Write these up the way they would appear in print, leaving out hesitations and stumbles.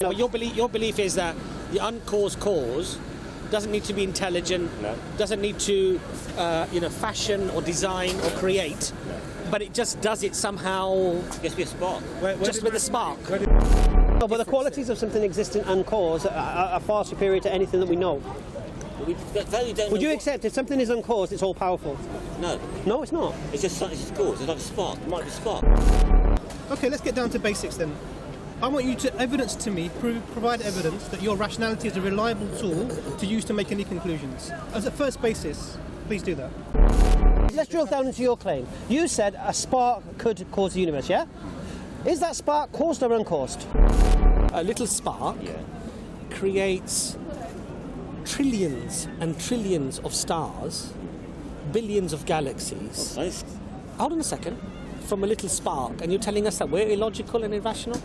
No. Your belief is that the uncaused cause doesn't need to be intelligent, doesn't need to fashion or design or create, but it just does it somehow. Just be a spark. Just with a spark. No, but the qualities of something existing uncaused are far superior to anything that we know. Would you accept if something is uncaused, it's all powerful? No. No, it's not. It's just cause. It's like a spark. It might be a spark. Okay, let's get down to basics then. I want you to provide evidence that your rationality is a reliable tool to use to make any conclusions. As a first basis, please do that. Let's drill down into your claim. You said a spark could cause the universe, yeah? Is that spark caused or uncaused? A little spark creates trillions and trillions of stars, billions of galaxies. Nice. Hold on a second. From a little spark, and you're telling us that we're illogical and irrational?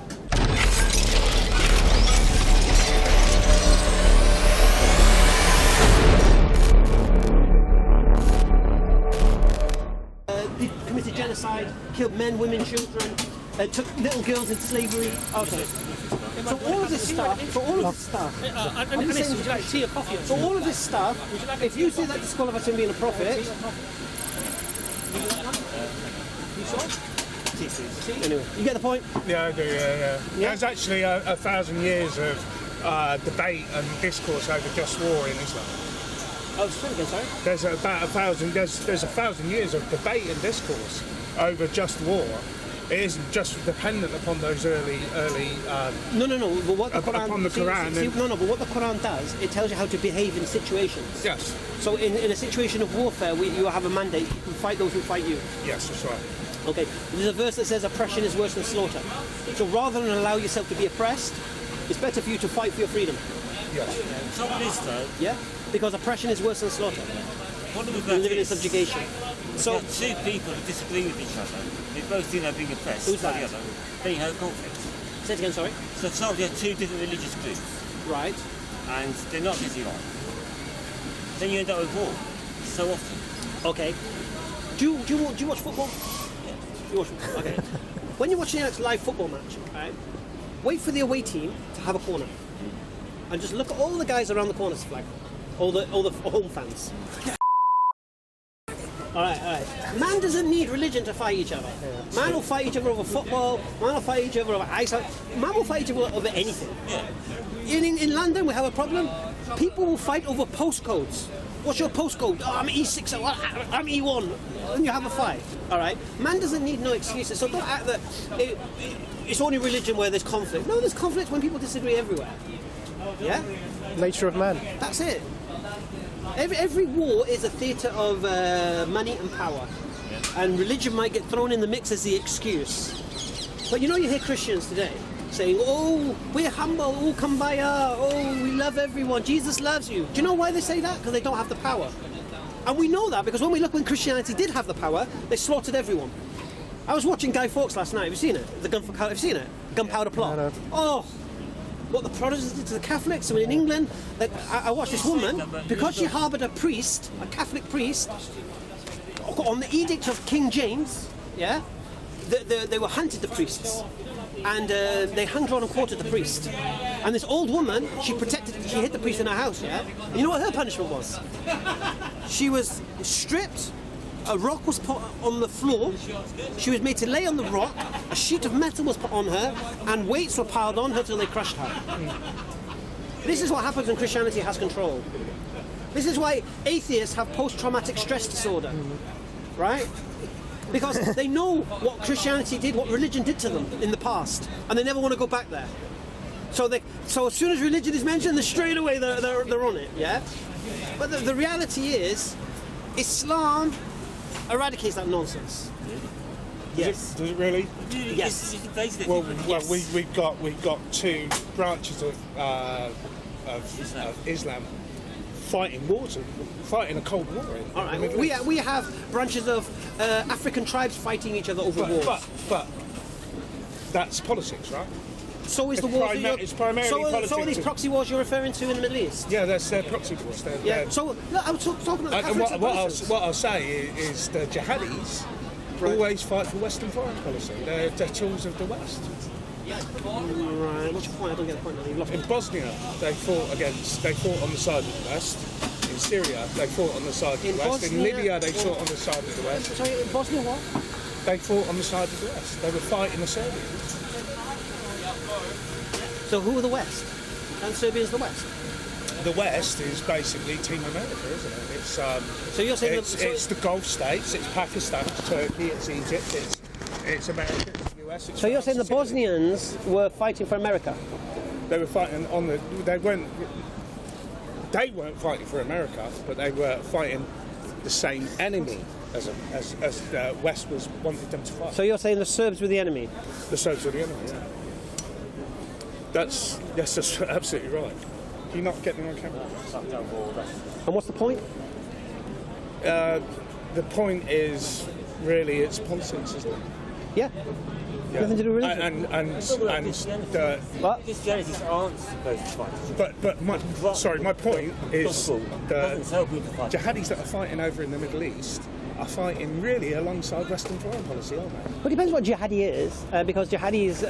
They committed genocide, killed men, women, children, took little girls into slavery. Okay. So all of this stuff, for all of this stuff, would you like tea or coffee? for all of this stuff, if you say that disqualifies him being a prophet, anyway, you get the point? Yeah, I do, yeah. There's actually a 1,000 years of debate and discourse over just war in Islam. Oh, again, sorry? There's about 1,000. There's 1,000 years of debate and discourse over just war. It isn't just dependent upon those early. No. But what the Quran, upon the Quran. But what the Quran does, it tells you how to behave in situations. Yes. So in a situation of warfare, you have a mandate. You can fight those who fight you. Yes, that's right. Okay. There's a verse that says oppression is worse than slaughter. So rather than allow yourself to be oppressed, it's better for you to fight for your freedom. Yes. Trouble is though. Yeah. Because oppression is worse than slaughter. What do we Living in subjugation. So two people who disagree with each other, they both think they're being oppressed. Who's that? by the other. They have conflict. say it again. Sorry. So for example, you have two different religious groups. Right. And they're not getting on. Then you end up with war so often. Okay. Do you watch football? Yeah. You watch football. Okay. When you're watching a live football match, right? Wait for the away team to have a corner, and just look at all the guys around the corner's flag, all the home fans. All right. Man doesn't need religion to fight each other. Man will fight each other over football. Man will fight each other over ice. Man will fight each other over anything. Yeah. In London, we have a problem. People will fight over postcodes. What's your postcode? Oh, I'm E6. I'm E1. And you have a fight. All right. Man doesn't need no excuses. So don't act that it's only religion where there's conflict. No, there's conflict when people disagree everywhere. Yeah. Nature of man. That's it. Every war is a theatre of money and power, and religion might get thrown in the mix as the excuse. But you hear Christians today saying, "Oh, we're humble, oh kumbaya, oh we love everyone, Jesus loves you." Do you know why they say that? Because they don't have the power. And we know that because when Christianity did have the power, they slaughtered everyone. I was watching Guy Fawkes last night. Have you seen it? Have you seen it? Gunpowder Plot. No. Oh. What the Protestants did to the Catholics. So in England, I watched this woman, because she harboured a priest, a Catholic priest, on the edict of King James, yeah, they were hunted, the priests, and they hung, drawn and quartered the priest. And this old woman, she hid the priest in her house, yeah? And you know what her punishment was? She was stripped, a rock was put on the floor, she was made to lay on the rock, a sheet of metal was put on her, and weights were piled on her till they crushed her. This is what happens when Christianity has control. This is why atheists have post-traumatic stress disorder, right? Because they know what Christianity did, what religion did to them in the past, and they never want to go back there. So as soon as religion is mentioned, they're straight away they're on it, yeah? But the reality is, Islam eradicates that nonsense. Yes. Does it really? Yes. Well, Yes. we've got two branches of Islam fighting a cold war. All right. We have branches of African tribes fighting each other over wars. But that's politics, right? So is the war. It's primarily politics. So are these proxy wars you're referring to in the Middle East? Yeah, their proxy wars. So look, I was talking about the Catholics and Protestants. What I'll say is the jihadis always fight for Western foreign policy. They're tools of the West. Right, what's your point? I don't get the point. You've lost In Bosnia, they fought on the side of the West. In Syria, they fought on the side of the West. In Libya, they fought on the side of the West. Sorry, in Bosnia what? They fought on the side of the West. They were fighting the Serbians. So who are the West? And Serbia's the West? The West is basically Team America, isn't it? It's So you're saying it's the Gulf states, it's Pakistan, it's Turkey, it's Egypt, it's America, it's the US. It's So you're France, saying the it's Italy. Bosnians were fighting for America? They were fighting on the. They weren't fighting for America, but they were fighting the same enemy as the West was wanted them to fight. So you're saying the Serbs were the enemy? The Serbs were the enemy. Yeah. That's absolutely right. Do you not get me on camera? And what's the point? The point is really it's politics, isn't it? Yeah. Nothing to do with religion. And What? Christianities aren't supposed to fight. but my point is Gospel the doesn't tell people to fight. jihadis that are fighting over in the Middle East are fighting really alongside Western foreign policy, aren't they? Well, it depends what jihadi is, because jihadis,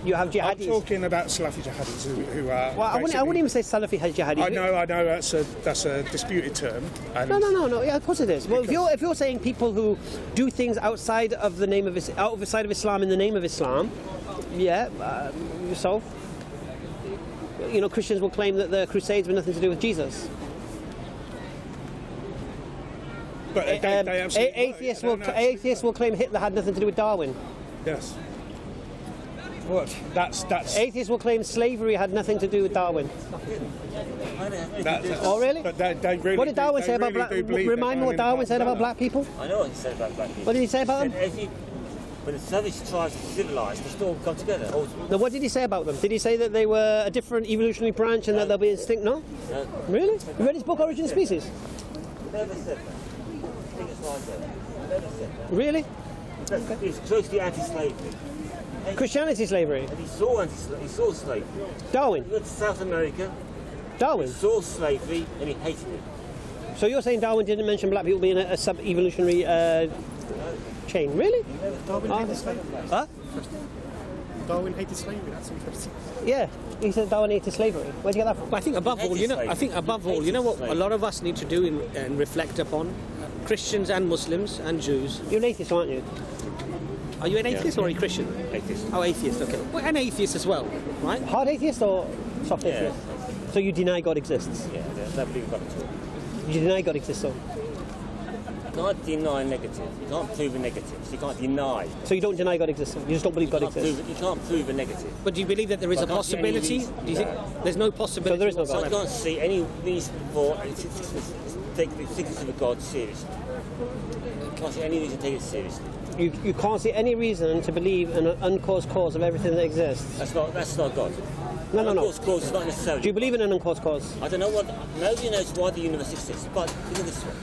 you have jihadis. I'm talking about Salafi jihadis who are. Well, I wouldn't even say Salafi has jihadis. I know. That's a disputed term. And No. Yeah, of course it is. Well, if you're saying people who do things outside of the name of outside of Islam in the name of Islam, yeah. So, you know, Christians will claim that the Crusades were nothing to do with Jesus. But they absolutely Atheists will claim Hitler had nothing to do with Darwin. Yes. What? That's. Atheists will claim slavery had nothing to do with Darwin. Oh, really? But they really. What did Darwin say about really black? do believe Remind me what Darwin said about black people. I know what he said about black people. What did he say about them? When the savage tribes are civilised, they still come together. Now, what did he say about them? Did he say that they were a different evolutionary branch and that they'll be extinct? No? No. Really? You read his book, Origin of Species? Never said that. I think it's like that. Never said that. Really? It's closely anti-slavery. Christianity slavery? And he saw slavery. Darwin? He went to South America, Darwin? saw slavery, and he hated it. So you're saying Darwin didn't mention black people being a sub-evolutionary chain? Really? Darwin hated slavery. Huh? Darwin hated slavery. That's interesting. Yeah. He said Darwin hated slavery. Where'd you get that from? But I think above all, you know what a lot of us need to do and reflect upon, Christians and Muslims and Jews. You're an atheist, aren't you? Are you an atheist or a Christian? Atheist. Oh, atheist. Okay. Well, an atheist as well, right? Hard atheist or soft atheist? So you deny God exists? Yeah, they believe in God at all. You deny God exists, so? You can't deny negative. You can't prove a negative. So you can't deny. So you don't deny God exists? You just don't believe God exists? You can't prove a negative. But do you believe that there is a can't see any possibility? reason. Do you think there's no possibility? So there is no God. I whatsoever? can't see any reason for take the existence of God seriously. I can't see any reason to take it seriously. You can't see any reason to believe in an uncaused cause of everything that exists? That's not God. No. Uncaused cause is not necessarily. Do you believe in an uncaused cause? I don't know what. Nobody knows why the universe exists. But think of this one.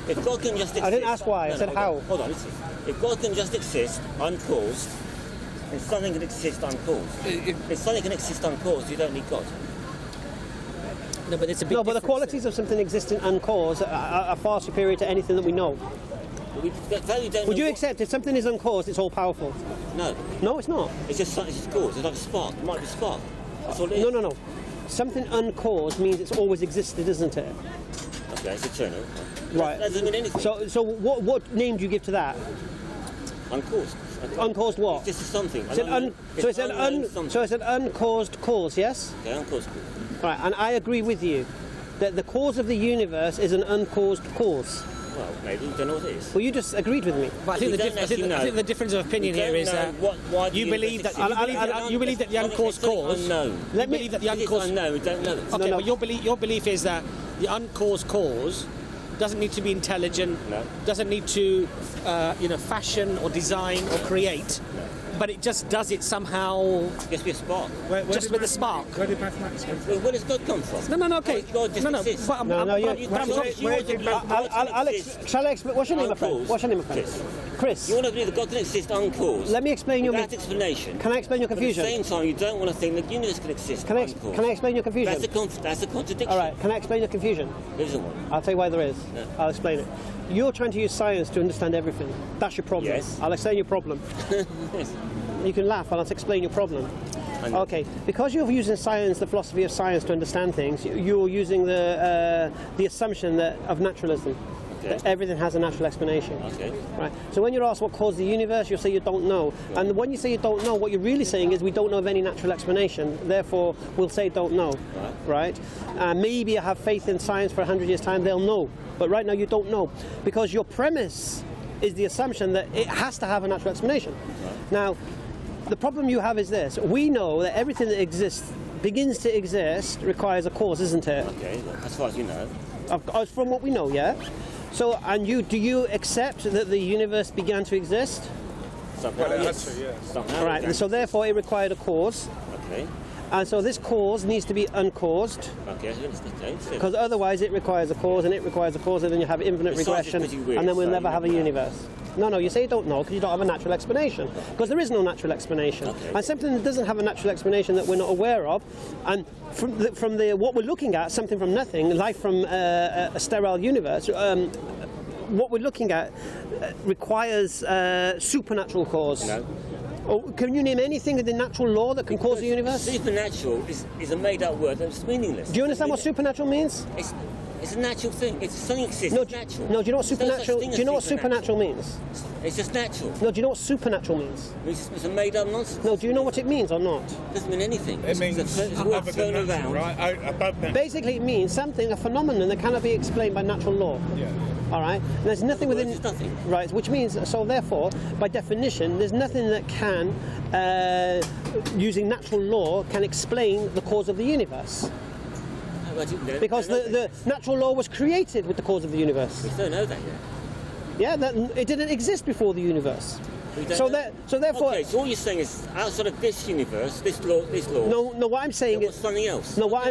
If God can just exist. I didn't ask why, I said how. Hold on, listen. If God can just exist uncaused, and something can exist uncaused. If something can exist uncaused, you don't need God. No, but it's a big No, but the difference qualities of something existing uncaused are far superior to anything that we know. Would you accept if something is uncaused, it's all powerful? No. No, it's not. It's just cause. It's like a spark. It might be a spark. That's all it is. No. Something uncaused means it's always existed, isn't it? Okay, it's eternal. Right. That doesn't mean anything. So what name do you give to that? Uncaused. Uncaused what? It's just something. So it's an uncaused cause, yes? Okay, uncaused. Right, and I agree with you that the cause of the universe is an uncaused cause. Well, maybe you don't know what it is. Well, you just agreed with me. But I think the difference of opinion here is that you believe that the uncaused cause. Unknown. You believe that the uncaused. Unknown. We don't know it. Okay, but your belief is that the uncaused cause doesn't need to be intelligent, doesn't need to fashion or design or create, but it just does it somehow. Just be a spark. Just with a spark. Where did mathematics come from? Where does God come from? No, okay. God just exists. But Alex, shall I explain? What's your name, my friend? What's your name, my friend? Chris. You want to believe that God can exist uncaused? Let me explain your... Without explanation. Can I explain your confusion? But at the same time, you don't want to think the universe can exist uncaused. Can I explain your confusion? That's a contradiction. All right, can I explain your confusion? There isn't one. I'll tell you why there is. No. I'll explain it. You're trying to use science to understand everything. That's your problem. Yes. I'll explain your problem. You can laugh while I explain your problem. Okay, because you're using science, the philosophy of science to understand things, you're using the assumption of naturalism. Okay. That everything has a natural explanation. Okay. Right. So when you're asked what caused the universe, you'll say you don't know. Right. And when you say you don't know, what you're really saying is we don't know of any natural explanation. Therefore, we'll say don't know. Right. Maybe I have faith in science for 100 years' time. They'll know. But right now you don't know because your premise is the assumption that it has to have a natural explanation. Right. Now, the problem you have is this: we know that everything that exists, begins to exist, requires a cause, isn't it? Okay. As far as you know. From what we know, yeah. So, and do you accept that the universe began to exist? Somehow, yes. All right, and so therefore it required a cause. Okay. And so this cause needs to be uncaused. Okay. Because otherwise it requires a cause, and it requires a cause, and then you have infinite regression, and then we'll never have a universe. No, you say you don't know because you don't have a natural explanation. Because there is no natural explanation. Okay. And something that doesn't have a natural explanation that we're not aware of, and from what we're looking at, something from nothing, life from a sterile universe, what we're looking at requires supernatural cause. No. Oh, can you name anything in the natural law that can cause the universe? Supernatural is a made-up word that's meaninless. Do you understand what supernatural means? It's a natural thing. It's something exists. No, natural. No, do you know what supernatural? Do you know what supernatural means? It's just natural. No, do you know what supernatural means? It's a made-up nonsense. No, do you know what it means or not? It doesn't mean anything. It means it's a word thrown around. Right? Above that. Basically, it means something, a phenomenon that cannot be explained by natural law. Yeah. All right. And there's nothing within. There's nothing. Right. Which means, so therefore, by definition, there's nothing that can, using natural law, can explain the cause of the universe. Because the natural law was created with the cause of the universe. We don't know that yet. Yeah, it didn't exist before the universe. So therefore. Okay, so all you're saying is outside of this universe, this law. No. What I'm saying is something else. No, what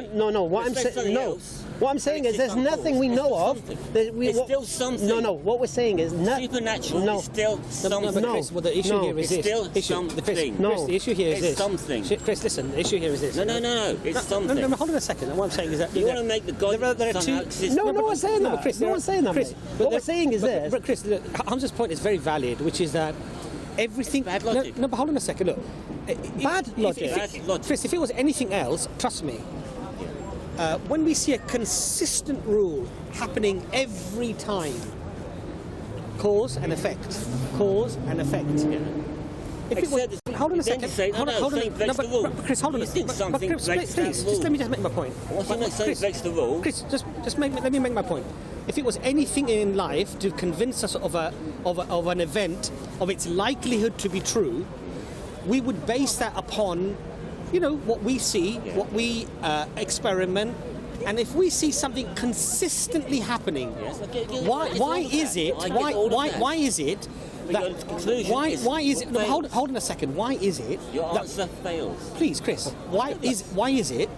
I'm saying. No. What I'm saying is there's nothing we know of. It's still something. No. What we're saying is supernatural is still something. No, Chris, well, the issue here is this. It's still something. Chris, the issue here is this. It's something. Chris, listen. The issue here is this. No. It's something. No, hold on a second. What I'm saying is that you want to make the God somehow exist. No one's saying that. Chris, no one's saying that. Chris, what we're saying is this. But Chris, Hamza's point is very valid, which is that everything. Bad logic. No, but hold on a second. Look. Bad logic. Chris, if it was anything else, trust me. When we see a consistent rule happening every time, cause and effect. Yeah. If it was, hold on a second. Hold on. Chris, hold on a second. Please, just let me just make my point. Something breaks the rule. Chris, let me make my point. If it was anything in life to convince us of an event, of its likelihood to be true, we would base that upon, what we see, what we experiment, and if we see something consistently happening, why is it hold on a second. Why is it your answer fails? Please, Chris. Why is it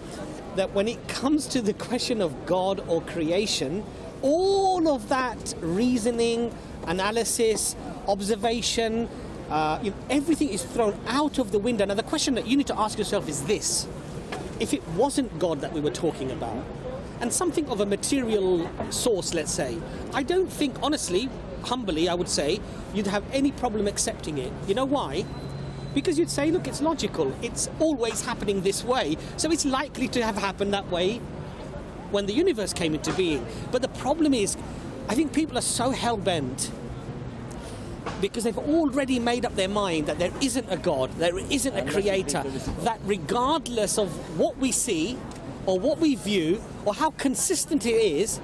that when it comes to the question of God or creation, all of that reasoning, analysis, observation, everything is thrown out of the window? Now, the question that you need to ask yourself is this: if it wasn't God that we were talking about, and something of a material source, let's say, I don't think, honestly, humbly, I would say, you'd have any problem accepting it. You know why? Because you'd say, look, it's logical. It's always happening this way. So it's likely to have happened that way when the universe came into being. But the problem is, I think people are so hell-bent because they've already made up their mind that there isn't a God, there isn't a creator, that regardless of what we see or what we view or how consistent it is,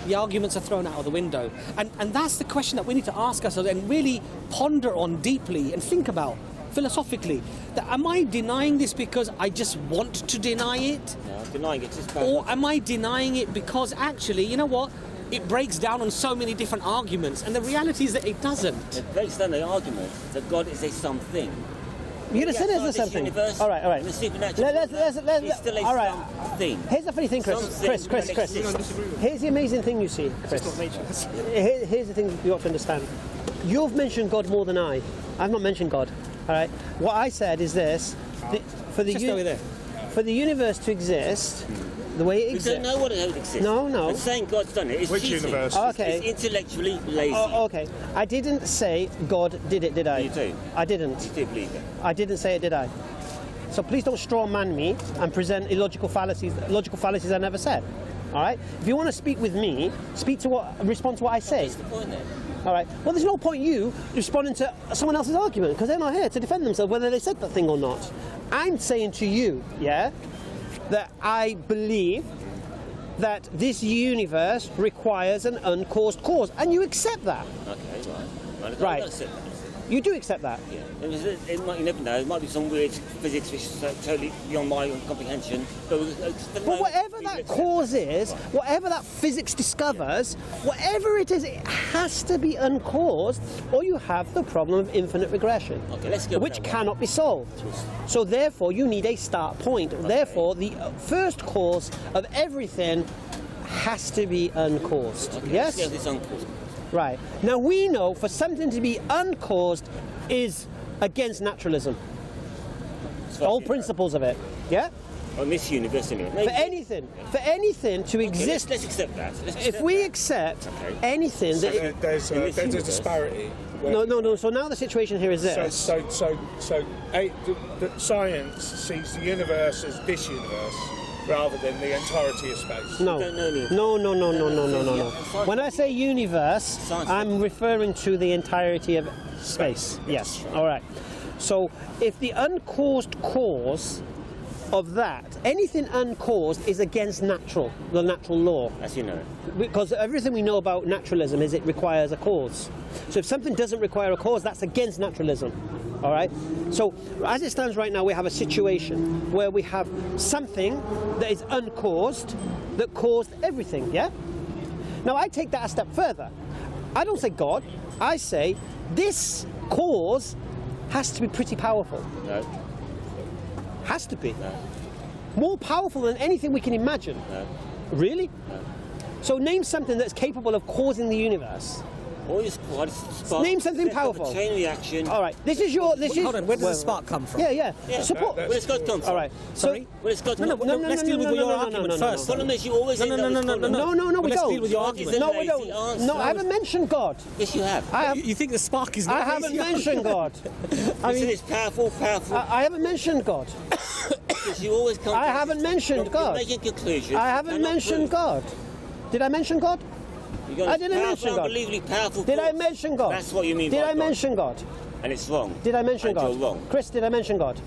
the arguments are thrown out of the window. And that's the question that we need to ask ourselves and really ponder on deeply and think about philosophically. That am I denying this because I just want to deny it? No, denying it is bad. Or am I denying it because actually, you know what? It breaks down on so many different arguments, and the reality is that it doesn't. It breaks down the argument that God is a something. You're going to say there's something. All right. The supernatural. It's still a something. Here's the funny thing, Chris. Here's the amazing thing you see, Chris. Here's the thing you ought to understand. You've mentioned God more than I. I've not mentioned God. All right. What I said is this: for the universe to exist, The way it We exists. don't know what it exists. No, no. And saying God's done it is Which cheating. universe? Okay. It's intellectually lazy. Okay. I didn't say God did it, did I? You do. I didn't. You do believe it. I didn't say it, did I? So please don't straw man me and present illogical fallacies I never said. All right? If you want to speak with me, respond to what I say. What's the point then? All right. Well, there's no point you responding to someone else's argument because they're not here to defend themselves whether they said that thing or not. I'm saying to you, yeah, that I believe that this universe requires an uncaused cause, and you accept that. Okay, right. Right. That's it. You do accept that. Yeah. It might, you never know. It might be some weird physics which is totally beyond my comprehension. But Whatever that cause is, whatever that physics discovers, whatever it is, it has to be uncaused, or you have the problem of infinite regression, Okay, let's go. which cannot be solved. So therefore, you need a start point. Therefore, the first cause of everything has to be uncaused. Okay, Yes? let's go with this uncaused. Right. Now we know for something to be uncaused is against naturalism. The whole principles of it. Yeah? On this universe, anyway. For anything to exist. Let's accept that. If we accept anything So that there's a disparity. where- no. So now the situation here is this. So the science sees the universe as this universe rather than the entirety of space. No. don't know any- No. When I say universe, I'm referring to the entirety of space. Yes. All right. So if the uncaused cause of that, anything uncaused is against the natural law. As you know. Because everything we know about naturalism is it requires a cause. So if something doesn't require a cause, that's against naturalism. All right? So as it stands right now, we have a situation where we have something that is uncaused that caused everything, yeah? Now I take that a step further. I don't say God. I say this cause has to be pretty powerful. No. Has to be. No. More powerful than anything we can imagine. No. Really? So name something that's capable of causing the universe. All this quite spark. Name something Set up a powerful. chain reaction. All right. This is your. Hold on, where does the spark come from? Yeah. Yeah. Support. Where does God come from? All right. Sorry? Where does God come from? Let's deal with your argument first. Problem is you always end up with No, we Let's don't. deal with your argument. No, we Lazy don't. answer. No, I haven't mentioned God. Yes, you have. I have. You think the spark is I not haven't lazy? mentioned God. I mean, it's powerful. I haven't mentioned God. Because you always come. I haven't mentioned God. You're making conclusions. I haven't mentioned God. Did I mention God? I didn't mention God. Unbelievably powerful. Did I force. mention God? That's what you mean. Did by I God. mention God? And it's wrong. Did I mention and God? You're wrong. Chris, did I mention God?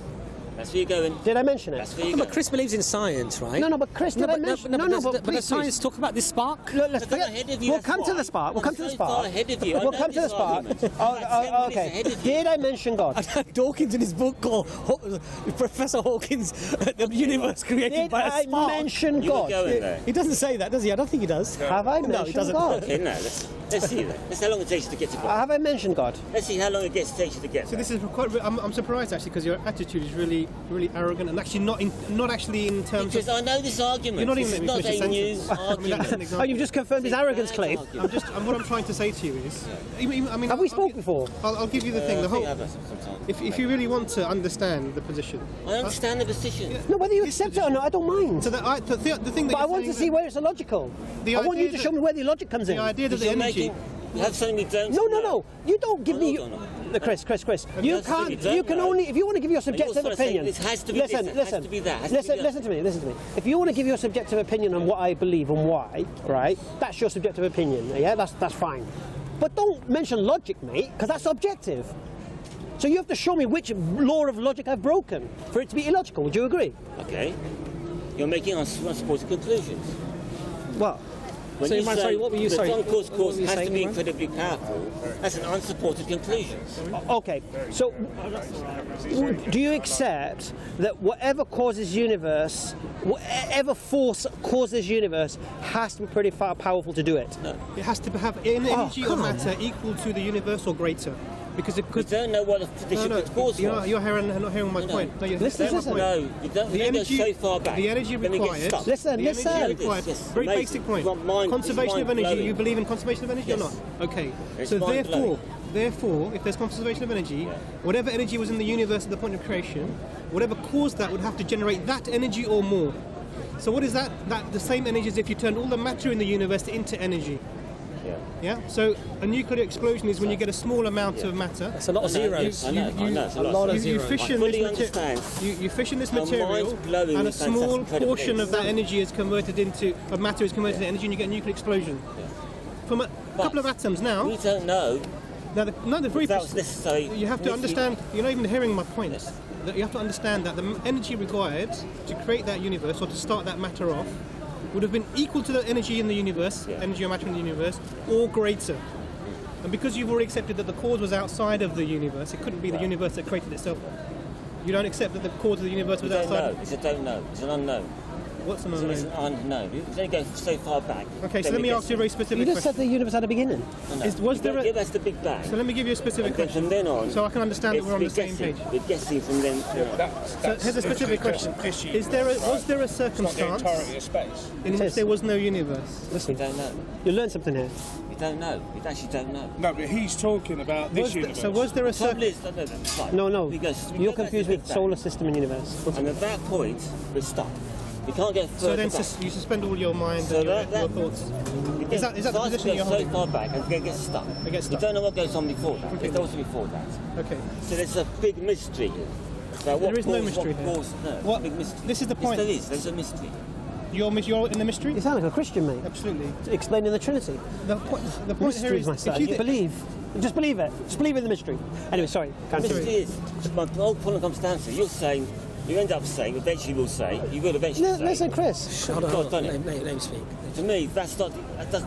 That's where you're going. Did I mention it? That's where you're But going. Chris believes in science, right? No, but Chris, did I mention? But please, does science talk about this spark? Look, let's I'm forget. ahead of you, We'll that's come to why. the spark. We'll I'm come to the so spark. far ahead of you. I We'll know come to the this spark. argument. I'm 10 minutes Okay. ahead of you. Did I mention God? Dawkins in his book called Professor Hawkins, the universe created Did by a I spark. mention You were God? going there. He doesn't say that, does he? I don't think he does. Have I No, he mentioned doesn't. God? Okay, now let's see that. Let's see how long it takes you to get to God. Have I mentioned God? Let's see how long it takes you to get So there. this is quite. I'm surprised actually because your attitude is really arrogant and actually not actually in terms Because of. I know this argument. You're not This even is not letting me a finish new a sentence. I mean, that's an argument. example. Oh, you've just confirmed his arrogance claim. What I'm trying to say to you is, I mean, Have we spoke before? I'll give you the thing. The whole. Sometimes. If you really want to understand the position. I understand the position. No, whether you accept it or not, I don't mind. So the thing that But I you're want to saying see where it's illogical. The I want you idea to show me where the logic comes in. the idea that Because the you're energy. making. You have something you don't. No. You don't give me. Hold on. Chris. You have something you can't. don't You can know. only. If you want to give your And you're subjective sort of saying opinion. this has to be listen. this, it has to be that, has to be that. Listen to me. If you want to give your subjective opinion on what I believe and why, right? That's your subjective opinion. Yeah, that's fine. But don't mention logic, mate, because that's objective. So you have to show me which law of logic I've broken for it to be illogical. Would you agree? Okay. You're making unsupported conclusions. Well, When So, you Imran, say sorry, what were you the saying? uncaused What cause were you has saying, to be Imran? incredibly powerful, that's an unsupported conclusion. okay. So do you accept that whatever causes universe, whatever force causes universe, has to be pretty powerful to do it? It has to have an energy or come on. matter equal to the universe or greater, because it We could. don't know what the should cause you're was. not hearing my point. No, you're Listen, hearing my point. No, you don't The go energy, so far back. the energy Then we get required. stuck. Listen, the listen. energy required. Yes, Very amazing. basic point. It's mind- Conservation of energy. mind-blowing. You believe in conservation of energy or Yes. not? Okay. It's So mind-blowing. therefore, if there's conservation of energy, whatever energy was in the universe at the point of creation, whatever caused that would have to generate that energy or more. So what is that? That the same energy as if you turned all the matter in the universe into energy. Yeah. Yeah. So a nuclear explosion is when you get a small amount of matter. It's a lot of zeros. I know. It's a lot of You zeros. fission I fully this understand. You fission this How material, mind-blowing and a this small fantastic portion incredible of that is. energy is converted into matter is converted into energy, and you get a nuclear explosion. From a couple of atoms now. We don't know. Now, the very That was necessary. you have to understand. You're not even hearing my point. That you have to understand that the energy required to create that universe or to start that matter off would have been equal to the energy in the universe, energy or matter in the universe, or greater. And because you've already accepted that the cause was outside of the universe, it couldn't be the universe that created itself. You don't accept that the cause of the universe was We don't outside. know. It's a don't know. It's an unknown. What's an It's unknown? an unknown. You can only go so far back. Okay, so Then let we me get ask you a very specific You just said question. the universe had a beginning. Was there a, That's the Big Bang. so let me give you a specific And then question, from then on, so I can understand that we're on the same page. We're guessing from then. So here's a specific question: was there a It's not the circumstance entirety of space. in which there was no universe? We Listen, don't know. you learned something here. We don't know. We actually don't know. No, but he's talking about this universe. So was there a Trouble circumstance? is, that's right. No, We go- we you're go back to confused the with Big Bang. solar system and universe. And at that point, we're stuck. We can't go So further then back. you suspend all your mind So and your that- thoughts. We Is that the start to position go you're so holding? far back and we get stuck. We get stuck. We don't know what goes on before that. Okay. There's also before that. Okay. So there's a big mystery. So There is no mystery here. no, What- big mystery. this is the point. Yes, there is. There's a mystery. You're in the mystery? You sound like a Christian, mate. Absolutely. Explaining the Trinity. The point here Mysteries, is, my if son. you You believe. Just believe it. Just believe in the mystery. Anyway, sorry. The Continue. mystery is, my whole point comes down to, you're saying, you end up saying, eventually will say, you will eventually say. Listen, Chris. Hold on, God's done it. let him speak. To me, that's not.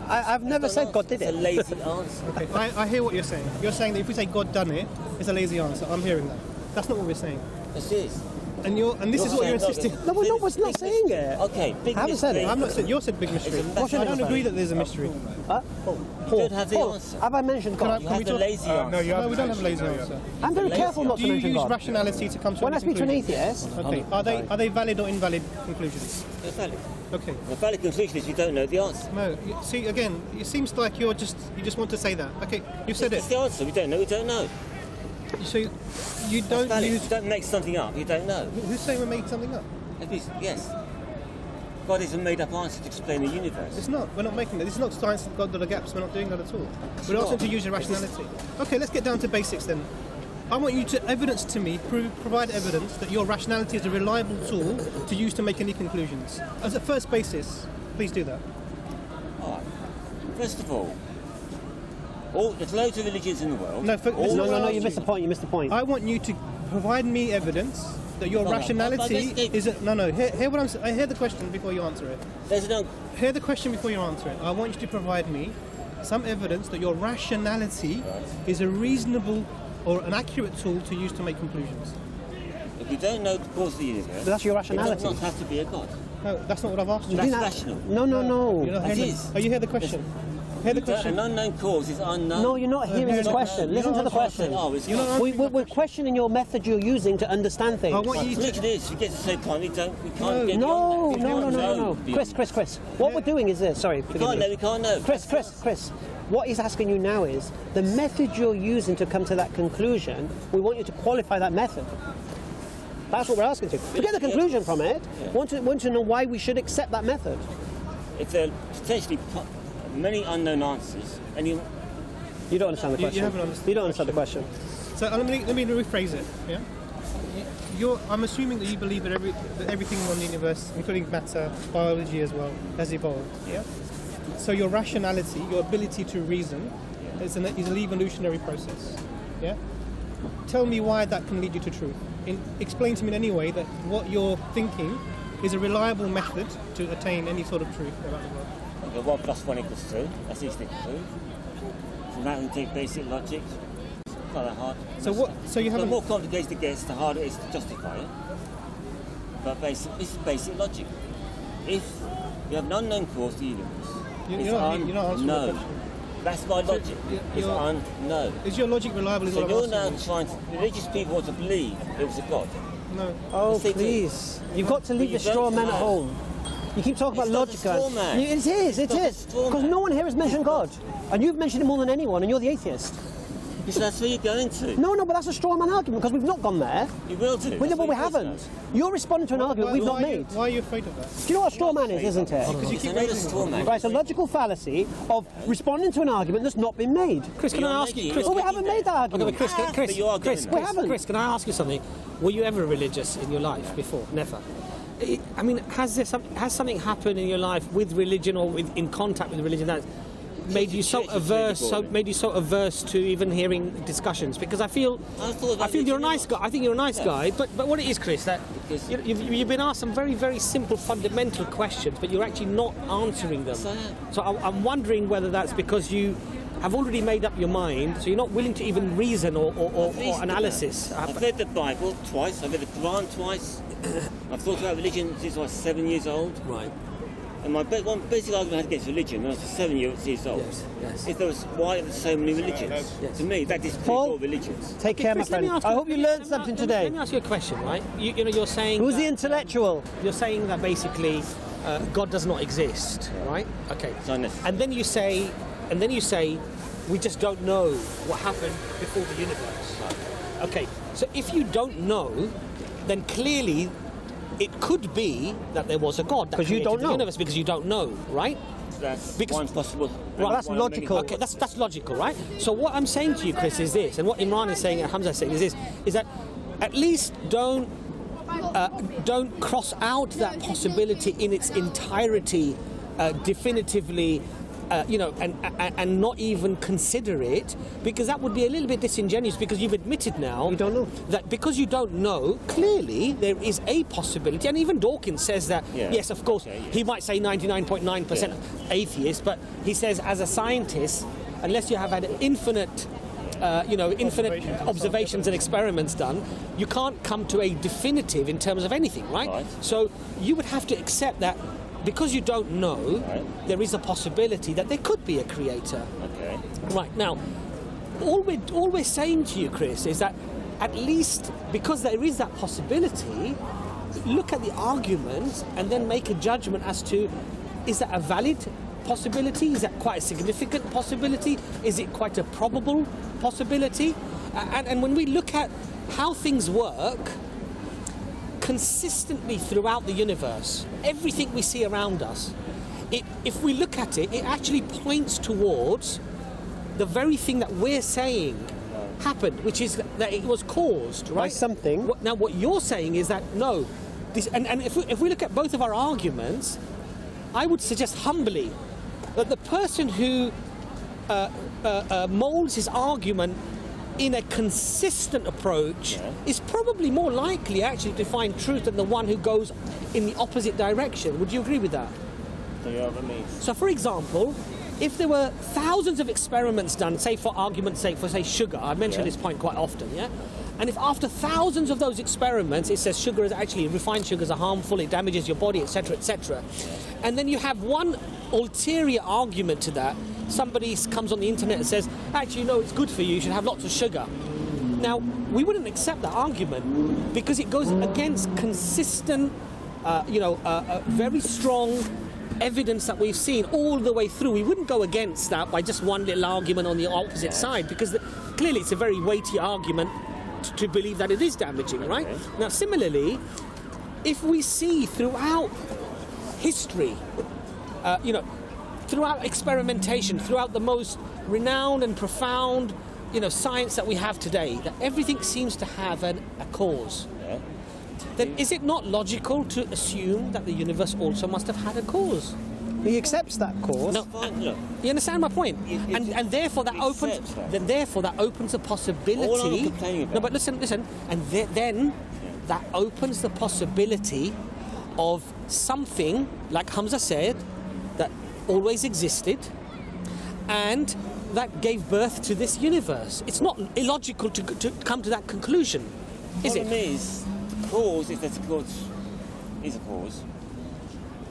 I've never that's not said an God answer. did It's it. a lazy answer. Okay, I hear what you're saying. You're saying that if we say God done it, it's a lazy answer. I'm hearing that. That's not what we're saying. This is. And this is what you're insisting. No, we're not saying it. Okay, big I haven't said mystery. it. I'm not saying. You said big mystery. It's a massive I don't mystery. agree that there's a mystery. Huh? You don't have the Paul, answer. have I mentioned God? You have the lazy answer. No, you No, we haven't don't have a lazy actually, answer. I'm very careful not Do to you mention use God. rationality to come to When any I speak to an conclusion? atheist, Okay. Are they valid or invalid conclusions? They're valid. Okay. The valid conclusion is you don't know the answer. No. See again. It seems like you just want to say that. Okay. You've said It's it. the answer. We don't know. We don't know. So you That's don't valid. use. You don't make something up. You don't know. Who's saying we're making something up? Yes. God is a made-up answer to explain the universe. It's not. We're not making that. This is not science that got the gaps. We're not doing that at all. We're asking to use your rationality. Okay, let's get down to basics then. I want you to evidence to me, provide evidence that your rationality is a reliable tool to use to make any conclusions. As a first basis, please do that. All right. First of all, there's loads of religions in the world. No, All no, asked you missed the point. You missed the point. I want you to provide me evidence that your No, rationality no, is. Hear what I'm saying. I hear the question before you answer it. There's no. Hear the question before you answer it. I want you to provide me some evidence that your rationality is a reasonable or an accurate tool to use to make conclusions. If you don't know the cause of the universe, But that's your it rationality. does not have to be a God. No, that's not what I've asked you. That's not- rational. No. You're not It hearing is. Oh, you hear the question? Hear the An question? unknown cause is unknown. No, you're not hearing his not- question. you're Listen not to the answering question. Oh, it's You're not not. answering We're questioning your method you're using to understand things. I want you The to. trick is, we get to say, we can't get No, beyond no. that. We can't know. Chris. What we're doing is this. Sorry, We forgive can't know, me. we can't know. Chris. What he's asking you now is the method you're using to come to that conclusion. We want you to qualify that method. That's what we're asking to. Forget the conclusion from it. Want to know why we should accept that method. If there are potentially many unknown answers, and you You don't understand the You question. haven't understood You don't understand the question. So let me rephrase it. Yeah. I'm assuming that you believe that everything on the universe, including matter, biology as well, has evolved. Yeah. So your rationality, your ability to reason, is an evolutionary process. Yeah. Tell me why that can lead you to truth. Explain to me in any way that what you're thinking is a reliable method to attain any sort of truth about the world. 1 + 1 = 2. That's easy to prove. From that, we take basic logic. It's not that hard. So you The haven't. more complicated it gets, the harder it is to justify it. But this is basic logic. If you have an unknown cause to the universe, it's You're not answering the unknown. question. That's my logic. It's unknown. Is your logic reliable? Is So what you're I'm now asking trying to. Religious people want to believe there was a God. you. No. Oh, Yes, they do. please. You've got to leave you the straw don't man at have- home. You keep talking It's about not logic. a straw man. It is. It's not a straw Because man. no one here has mentioned God. And you've mentioned it more than anyone, and you're the atheist. Because that's where you're going to. No, but that's a straw man argument because we've not gone there. You will do. Well, but we haven't. You're responding to an argument we've not made. Why are you afraid of that? Do you know what a straw man is, isn't it? Because you keep raising straw man. Right, it's a logical fallacy of responding to an argument that's not been made. Chris, can I ask you? Chris, Well, we haven't made that argument. Chris, we haven't. Chris, can I ask you something? Were you ever religious in your life before? Never. I mean, has something happened in your life with religion or in contact with religion that made you so averse to even hearing discussions? Because I feel you're a nice guy. I think you're a nice guy. But what it is, Chris, that you've been asked some very, very simple, fundamental questions, but you're actually not answering them. So I'm wondering whether that's because you have already made up your mind, so you're not willing to even reason or analysis. I've read the Bible twice. I've read the Quran twice. I've thought about religion since I was 7 years old. Right. And my one basic argument I had against religion when I was 7 years old is there was why are there so many religions? Yes. To me, that is Paul, all religions. Take care, my friend. I hope you learned something today. Let me ask you a question, right? You're saying... Who's the intellectual? You're saying that basically God does not exist, right? Okay. And then you say, we just don't know what happened before the universe. Right. Okay. So if you don't know, then clearly it could be that there was a God that created the universe because you don't know, right? That's one possible. Well, that's logical. Okay, that's logical, right? So what I'm saying to you, Chris, is this, and what Imran is saying and Hamza is saying is this, is that at least don't cross out that possibility in its entirety definitively. And not even consider it, because that would be a little bit disingenuous, because you've admitted now you don't know. That because you don't know, clearly there is a possibility, and even Dawkins says that, yes, of course, he might say 99.9% atheist, but he says as a scientist, unless you have had infinite observations and experiments done, you can't come to a definitive in terms of anything, right? So you would have to accept that because you don't know, there is a possibility that there could be a creator. Okay. Right, now, all we're saying to you, Chris, is that at least because there is that possibility, look at the arguments and then make a judgment as to, is that a valid possibility? Is that quite a significant possibility? Is it quite a probable possibility? And when we look at how things work, consistently throughout the universe, everything we see around us, if we look at it, it actually points towards the very thing that we're saying happened, which is that it was caused, right? By something. Now, what you're saying is that, no, and if we look at both of our arguments, I would suggest humbly that the person who molds his argument in a consistent approach is probably more likely actually to find truth than the one who goes in the opposite direction. Would you agree with that? So, for example, if there were thousands of experiments done, say for argument's sake, for say sugar, I mention this point quite often, and if after thousands of those experiments it says sugar is actually, refined sugars are harmful, it damages your body, etc., etc., and then you have one ulterior argument to that, somebody comes on the internet and says, actually, no, it's good for you, you should have lots of sugar. Now, we wouldn't accept that argument because it goes against consistent, very strong evidence that we've seen all the way through. We wouldn't go against that by just one little argument on the opposite side, because clearly it's a very weighty argument to believe that it is damaging, right? Now, similarly, if we see throughout history, throughout experimentation, throughout the most renowned and profound, science that we have today, that everything seems to have a cause, then is it not logical to assume that the universe also must have had a cause? He accepts that cause. No, you understand my point? And therefore that opens a possibility. All I'm complaining about. No, but listen, and then that opens the possibility of something, like Hamza said, that always existed, and that gave birth to this universe. It's not illogical to come to that conclusion, is it? The problem is, the cause, if there's a cause, is a cause.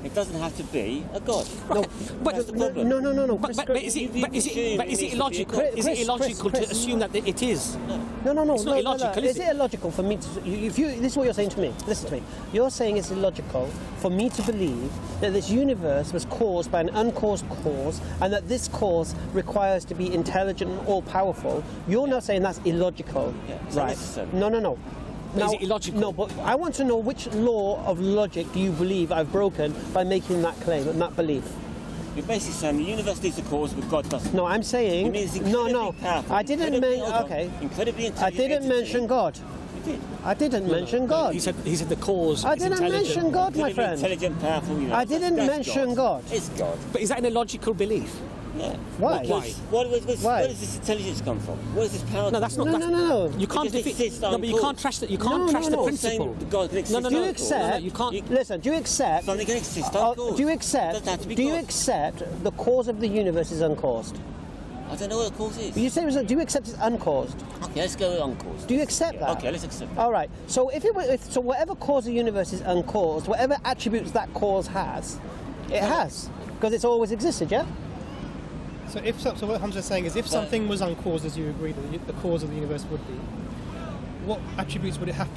It doesn't have to be a god. Right. But that's the problem. No. But is it illogical? Is it illogical to assume that it is? No. No. It's not illogical, Is is it illogical for me to? This is what you're saying to me. Listen to me. You're saying it's illogical for me to believe that this universe was caused by an uncaused cause, and that this cause requires to be intelligent and all-powerful. You're now saying that's illogical, right? No. Now, is it illogical? No, but I want to know which law of logic do you believe I've broken by making that claim and that belief? You're basically saying the universe needs a cause, but God doesn't. No, I'm saying You mean it's incredibly powerful, I didn't incredibly I didn't mention God. You did. I didn't mention God. He said the cause. I is didn't intelligent. mention God, my Incredibly friend. intelligent, powerful universe. I didn't That's mention God. It's God. But is that an illogical belief? Yeah. Why? Because Why? Where does this intelligence come from? Where does this power No, that's come not. from? No. You can't It just defeat. exists No, but you uncaused. can't trash the. You can't trash the no. principle. Saying God can exist No. Do you uncaused. accept? you can't. Listen. Do you accept? Something can exist uncaused. Do you It accept? doesn't have to be Do you God. accept the cause of the universe is uncaused? I don't know what the cause is. You say it was. Do you accept it's uncaused? Okay, let's go with uncaused. Do you accept that? Okay, let's accept that. All right. So so whatever cause the universe is uncaused, whatever attributes that cause has, it has because it's always existed. Yeah. So what Hamza's saying is, if something was uncaused, as you agree that the cause of the universe would be, what attributes would it have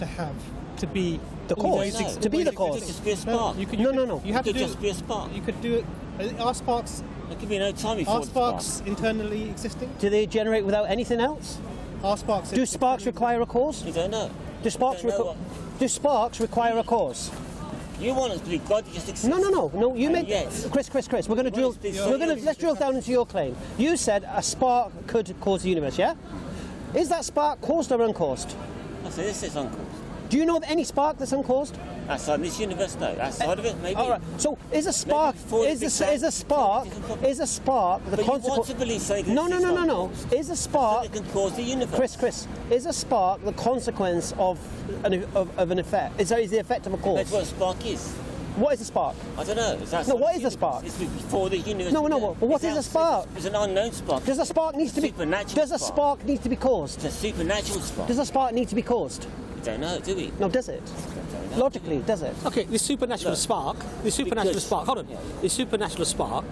to be The cause. always No, ex- to be the It could cause. just be a spark. You could, No. You have It to could do just be a spark. You could do it. Are sparks There could be no time before Are the spark. sparks internally existing? Do they generate without anything else? Are sparks? Do sparks require a cause? You don't know. Do sparks You don't know Do sparks require a cause? You want us to believe God just exists. No. You make yes. Chris. We're going to drill. Let's drill down into your claim. You said a spark could cause the universe. Yeah. Is that spark caused or uncaused? I say this is uncaused. Do you know of any spark that's uncaused? Outside this universe, no. Outside of it, maybe. All right. So is a spark? before Is the a Big Bang, spark? it's a Is a spark the But you want consequence? to believe something No. exists Is a spark? that can cause the universe. Chris, is a spark the consequence of an effect? Is the effect of a cause? That's what a spark is. What is a spark? I don't know. It's outside No, what the is a universe. spark? It's before the universe. No, began. but what It's is a outside- spark? It's an unknown spark. Does a spark need to be? Supernatural Does a spark. spark need to be caused? It's a supernatural spark. Does a spark need to be caused? We don't know, do we? No, does it? Logically, does it? Okay, this supernatural spark. Because- Hold on. The supernatural spark.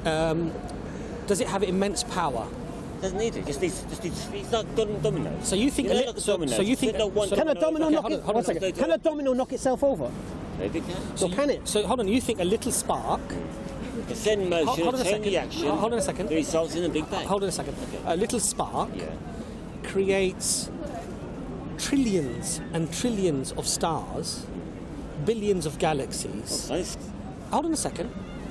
Does it have immense power? Doesn't need it. Just needs. It's like dominoes. So you think You know, a like li- a domino. so you think- They don't want Can a dominoes. domino Okay, knock hold it? on, hold One on. second. Can a domino knock itself over? Maybe it can. So can it? So hold on. You think a little spark? To send motion, Hold on a chain second. reaction. Hold on a second. That results in a big bang. Hold on a second. A little spark Yeah. creates trillions and trillions of stars, billions of galaxies. So it's- Hold on a second.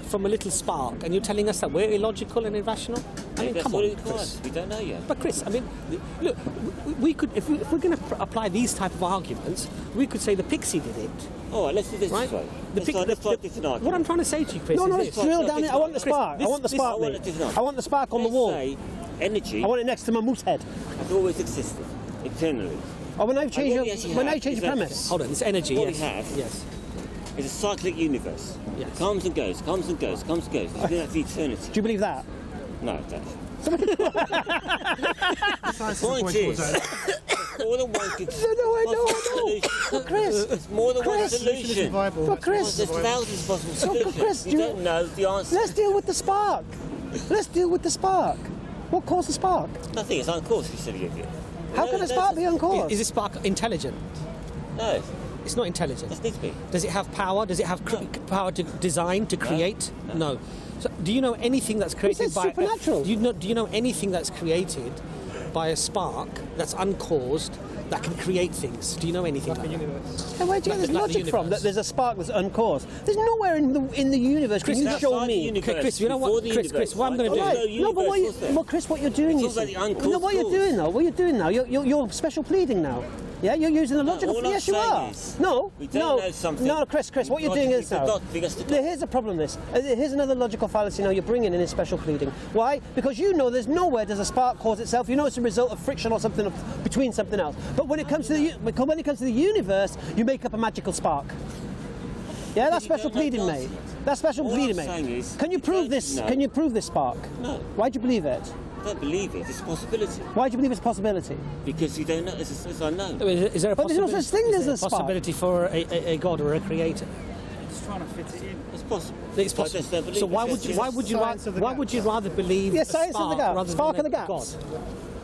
From a little spark, and you're telling us that we're illogical and irrational? I mean, that's come what on, it requires. Chris. We don't know yet. But Chris, I mean, look, we could, if we're going to apply these type of arguments, we could say the pixie did it, All right, let's do this right? way. The Let's try different what argument. I'm trying to say to you, Chris, No, is let's this. drill down it. I want the Chris, spark. I want the this- spark, I want mate. a different I want the spark on the Let's wall. say energy I want it next to my moose head. has always existed, eternally. Oh, when I what change we actually when I have change is the that- premise. Hold on, it's energy. What yes. we have- Yes. It's a cyclic universe. Yes. It comes and goes, comes and goes, comes and goes. It's been that for eternity. Do you believe that? No, it doesn't. The point is, more than one could I know. solution. But Chris, There's more than one Chris, solution. Viable. but Chris, There's thousands of possible solutions. Chris, you don't know the answer. let's deal with the spark. Let's deal with the spark. What caused the spark? Nothing. It's uncaused. You said you did. How can a spark be uncaused? Is this spark intelligent? No, It's not intelligent. it needs to be. Does it have power? Does it have power to design, to create? No. So, do you know anything that's created said by? supernatural. Do you know anything that's created by a spark that's uncaused that can create things? Do you know anything like that? Universe. And where do you get this Like the logic from? universe. That there's a spark that's uncaused. There's nowhere in the universe. Can you Outside show the me? universe, Chris, you know what- before the Chris, universe, what I'm gonna right? do- There's Right. no No, but universe, was there? Chris, what you're doing It's is all about the uncaused no, what you're cause. doing now. What you're doing now. You're special pleading now. Yeah, you're using the logical. all I'm Yes, you saying are. is No, we don't know something. No, Chris, what you're Logically, doing is the now. God figures to God. Here's the problem. Here's another logical fallacy. Now you're bringing in special pleading. Why? Because you know there's nowhere does a spark cause itself. You know it's a result of friction or something between something else. But when it comes to the universe, you make up a magical spark. Yeah, that's you special don't know pleading, the mate. answer. That's special All pleading, I'm saying mate. is, Can you you prove don't this? know. Can you prove this spark? No. Why do you believe it? I don't believe it. It's a possibility. Why do you believe it's a possibility? Because you don't know. It's unknown. I mean, is there a But there's no possibility? such thing is as there a spark. possibility for a god or a creator? It's trying to fit it in. It's possible. It's But I just don't possible. believe So it. why It's would you? just Why would you? Science of the Why gaps. would you rather believe Yeah, a science of the spark gaps. rather Spark than of the a gaps. god?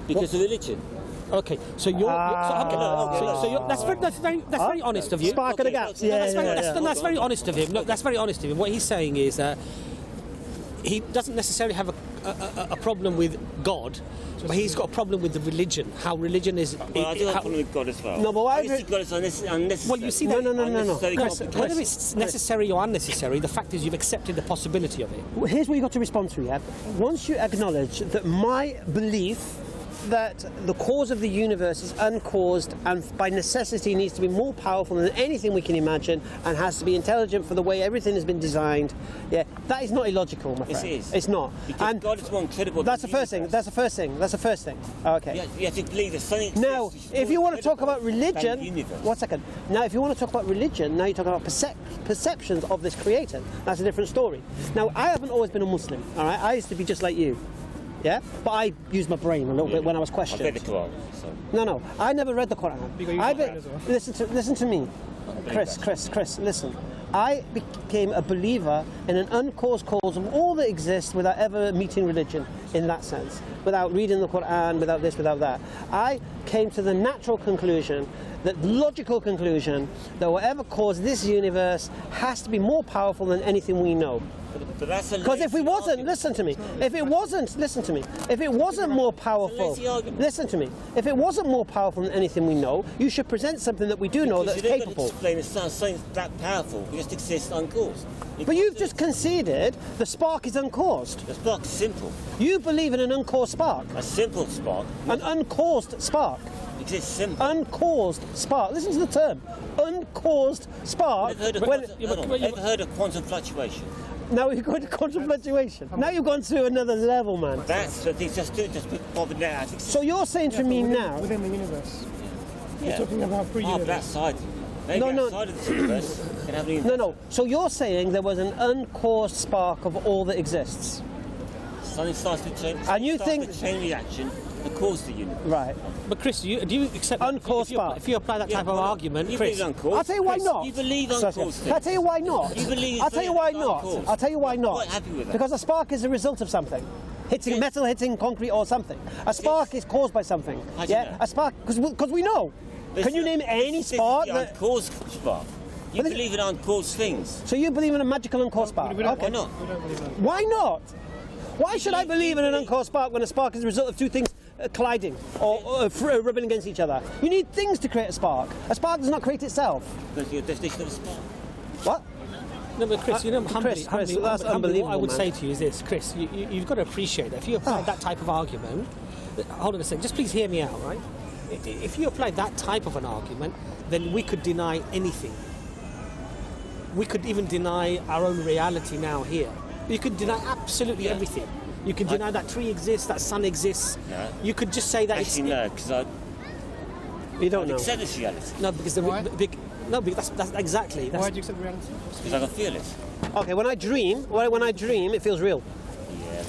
Because of religion. Okay, so you're that's very honest of you. Spark of the gaps. That's very honest of him. Look, that's very honest of him. What he's saying is that he doesn't necessarily have a problem with God, but he's got a problem with the religion. How religion is. Well, I do have a problem with God as well. No, but why? God is unnecessary. Well, you see that. No. Chris, whether it's necessary or unnecessary, the fact is you've accepted the possibility of it. Here's what you got to respond to, yeah? Once you acknowledge that my belief that the cause of the universe is uncaused and by necessity needs to be more powerful than anything we can imagine and has to be intelligent for the way everything has been designed, yeah, that is not illogical, my friend. It is. It's not. Because and God is more incredible. That's the first thing. That's the first thing. Okay. You have to believe that something exists Now, which is if more you want to talk incredible about religion, than the universe. 1 second. Now, if you want to talk about religion, now you're talking about perceptions of this creator. That's a different story. Now, I haven't always been a Muslim, all right? I used to be just like you, yeah? But I used my brain a little bit when I was questioned. I've read the Quran. So. No, I never read the Quran. Listen to me. Chris, listen. I became a believer in an uncaused cause of all that exists without ever meeting religion in that sense, without reading the Quran, without this, without that. I came to the natural conclusion, that logical conclusion, that whatever caused this universe has to be more powerful than anything we know. Because if we wasn't, listen to me. If it wasn't more powerful, listen to me. If it wasn't more powerful than anything we know, you should present something that we do know that's capable. Explain something that powerful. It just exists uncaused. But you've just conceded the spark is uncaused. The spark is simple. You believe in an uncaused spark. A simple spark. An uncaused spark. Exists simple. Uncaused spark. Listen to the term. Uncaused spark. Ever heard of quantum fluctuation? Now you're going to quantum fluctuation. Now you've gone to another level, man. That's what they just do. Just put Bob in there. So you're saying to me now, within the universe. Yeah. You're talking about pre-universe. That side. Maybe outside of the universe. Can have an no. So you're saying there was an uncaused spark of all that exists. Something starts to change. And you think the chain reaction that caused the universe. Right. But Chris, do you accept uncaused spark? If you apply that type of argument, you Chris, I'll tell you why not. You believe uncaused things. I'll tell you why not. You believe I'll tell you why not. Uncaused. I'll tell you why not. I'm quite happy with that. Because a spark is a result of something. Hitting metal, hitting concrete, or something. A spark is caused by something. How do you know? A spark, because we know. Can you name any spark? This is the uncaused spark. You believe in uncaused things. So you believe in a magical uncaused spark? Why not? Why not? Why should I believe in an uncaused spark when a spark is a result of two things colliding or rubbing against each other? You need things to create a spark. A spark does not create itself. That's your definition of a spark. What? No, but Chris, Chris, that's humbly, what I would man. say to you is this, Chris, you've got to appreciate that if you apply that type of argument, hold on a second, just please hear me out, right? If you apply that type of an argument, then we could deny anything. We could even deny our own reality now here. You could deny absolutely everything. You could deny that tree exists, that sun exists. No. You could just say that actually, no, because you don't know. Accept this reality. No, because that's exactly. Why do you accept reality? Because I can feel it. Okay, when I dream, it feels real. Yeah.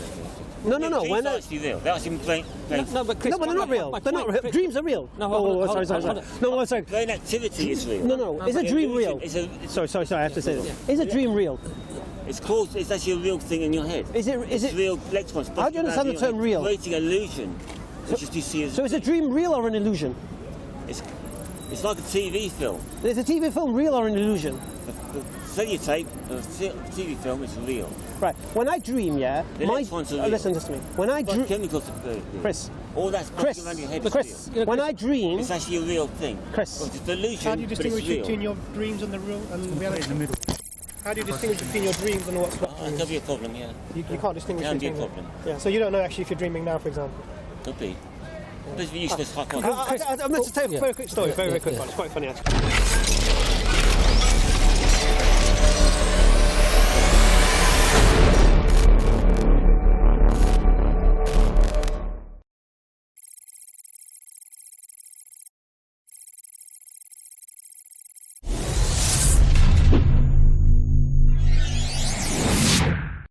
No. Dreams When are actually real. They're actually playing. No, but Chris, no, but they're not real. They're not real. Dreams are real. No, sorry. No, sorry. Brain activity is real. No. Is a dream real? Sorry. I have to say this. Is a dream real? It's actually a real thing in your head. Is it real electrons? How do you understand the term real? Creating illusion, which you see as. So is a dream real or an illusion? It's like a TV film. Is a TV film real or an illusion? The cellulotape of a TV film is real. Right. When I dream, listen to me. When I dream, chemicals, Chris. All that's passing around your head is real. When I dream, it's actually a real thing. Chris. It's a delusion. How do you distinguish between your dreams and the real and reality? How do you distinguish between your dreams and what's not dreams? It could be a problem, yeah. You can't distinguish Can between be a problem. Yeah. So you don't know actually if you're dreaming now, for example. Could be. There's the useless hypothesis. I'm going to tell you a very quick story. Very quick one. It's quite funny actually.